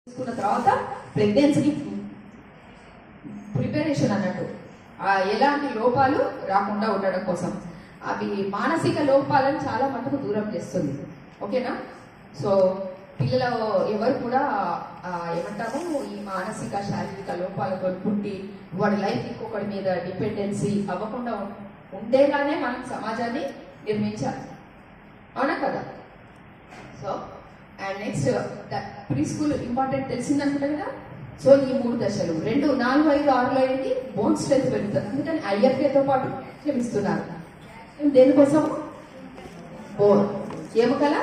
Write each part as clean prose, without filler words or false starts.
తీసుకున్న తర్వాత ప్రెగ్నెన్సీకి ప్రిపరేషన్ అన్నట్టు ఎలాంటి లోపాలు రాకుండా ఉండడం కోసం అవి మానసిక లోపాలను చాలా మటుకు దూరం చేస్తుంది. ఓకేనా? సో పిల్లలు ఎవరు కూడా ఏమంటాము ఈ మానసిక శారీరక లోపాలతో పుట్టి వాడి లైఫ్ ఇంకొకటి మీద డిపెండెన్సీ అవ్వకుండా ఉండేలానే మనం సమాజాన్ని నిర్మించాలి. అవునా కదా? So and next preschool important తెలిసిందనుకుంటా కదా. సో ఈ 3 దశలు 2, 4, 5, 6లో ఏంటి బోన్ స్ట్రెంత్ పెరుగుతుంది. అందుకని ఐఎఫ్ఏతో పాటు క్షమిస్తున్నారు. దేనికోసం? బోన్ ఎముకల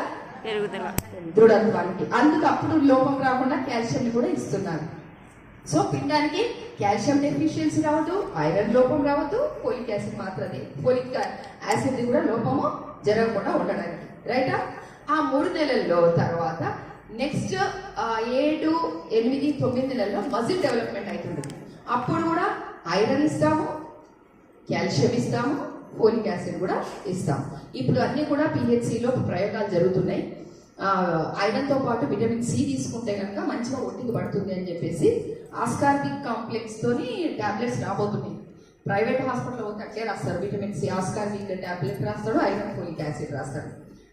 దృఢత్వానికి. అందుకు అప్పుడు లోపం రాకుండా కాల్షియం కూడా ఇస్తున్నారు. సో పిండానికి కాల్షియం డెఫిషియన్సీ రావద్దు, ఐరన్ లోపం రావద్దు, ఫోలిక్ యాసిడ్ మాత్రమే ఫోలిక్ యాసిడ్ కూడా లోపము జరగకుండా ఉండడానికి. రైటా? ఆ 3 నెలల్లో తర్వాత నెక్స్ట్ 7, 8, 9 నెలల్లో మజిల్ డెవలప్మెంట్ అవుతుంది. అప్పుడు కూడా ఐరన్ ఇస్తాము, కాల్షియం ఇస్తాము, ఫోలిక్ యాసిడ్ కూడా ఇస్తాము. ఇప్పుడు అన్ని కూడా పిహెచ్సిలో ప్రయోగాలు జరుగుతున్నాయి. ఐరన్తో పాటు విటమిన్ సి తీసుకుంటే కనుక మంచిగా ఒంటికి పడుతుంది అని చెప్పేసి ఆస్కార్బిక్ కాంప్లెక్స్ తోని టాబ్లెట్స్ రాబోతున్నాయి. ప్రైవేట్ హాస్పిటల్లో అట్లే రాస్తారు. విటమిన్ సి ఆస్కార్బిక్ టాబ్లెట్ రాస్తాడు, ఐరన్ ఫోలిక్ యాసిడ్ రాస్తాడు.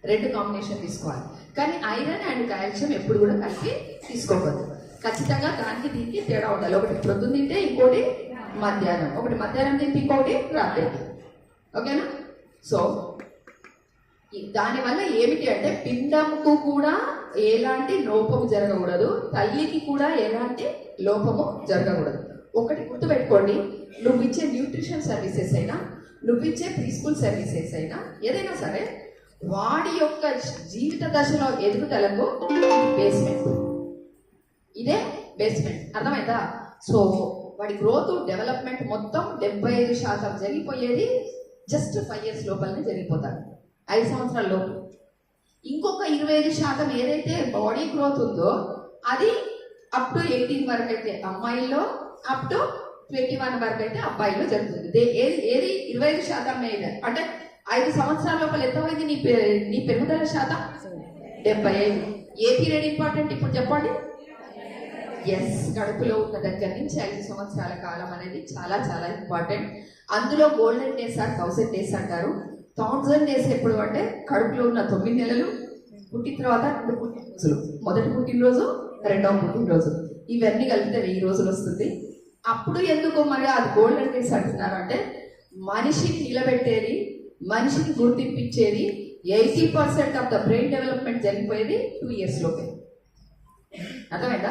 2 కాంబినేషన్ తీసుకోవాలి. కానీ ఐరన్ అండ్ కాల్షియం ఎప్పుడు కూడా కలిపి తీసుకోకూడదు. ఖచ్చితంగా దానికి దీనికి తేడా ఉండాలి. ఒకటి ప్రొద్దున తింటే ఇంకోటి మధ్యాహ్నం, ఒకటి మధ్యాహ్నం తింటే ఇంకోటి రాత్రికి. ఓకేనా? సో దానివల్ల ఏమిటి అంటే పిండంకు కూడా ఎలాంటి లోపము జరగకూడదు, తల్లికి కూడా ఎలాంటి లోపము జరగకూడదు. ఒకటి గుర్తుపెట్టుకోండి, నువ్వు ఇచ్చే న్యూట్రిషన్ సర్వీసెస్ అయినా, నువ్వు ఇచ్చే ప్రీ స్కూల్ సర్వీసెస్ అయినా, ఏదైనా సరే వాడి యొక్క జీవిత దశలో ఎదుగుదలకు బేస్మెంట్. ఇదే బేస్మెంట్. అర్థమైందా? సో వాడి గ్రోత్ డెవలప్మెంట్ మొత్తం 75% జరిగిపోయేది జస్ట్ 5 years లోపలనే జరిగిపోతాడు. 5 సంవత్సరాల లోపు. ఇంకొక 25% ఏదైతే బాడీ గ్రోత్ ఉందో అది అప్ టు 18 వరకు అయితే అమ్మాయిల్లో, అప్ టు 21 వరకు అయితే అబ్బాయిల్లో జరుగుతుంది. ఏది 25% మీద అంటే 5 సంవత్సరాల లోపల ఎంతమైంది నీ పెరుగుదల శాతం? 75. ఏ పీరియడ్ ఇంపార్టెంట్ ఇప్పుడు చెప్పండి? ఎస్, కడుపులో ఉన్న దగ్గర నుంచి 5 సంవత్సరాల కాలం అనేది చాలా చాలా ఇంపార్టెంట్. అందులో గోల్డెన్ డేస్ ఆర్ 1000 days అంటారు. 1000 days ఎప్పుడు అంటే కడుపులో ఉన్న 9 నెలలు, పుట్టిన తర్వాత 2 పుట్టినరోజులు, మొదటి పుట్టినరోజు, 2వ పుట్టినరోజు, ఇవన్నీ కలిపితే 1000 రోజులు వస్తుంది. అప్పుడు ఎందుకు మరి అది గోల్డెన్ డేస్ అంటున్నారు అంటే మనిషిని నిలబెట్టేది, మనిషిని గుర్తింపించేది 80% ఆఫ్ ద బ్రెయిన్ డెవలప్మెంట్ జరిగిపోయేది 2 years లోపే. అర్థమైందా?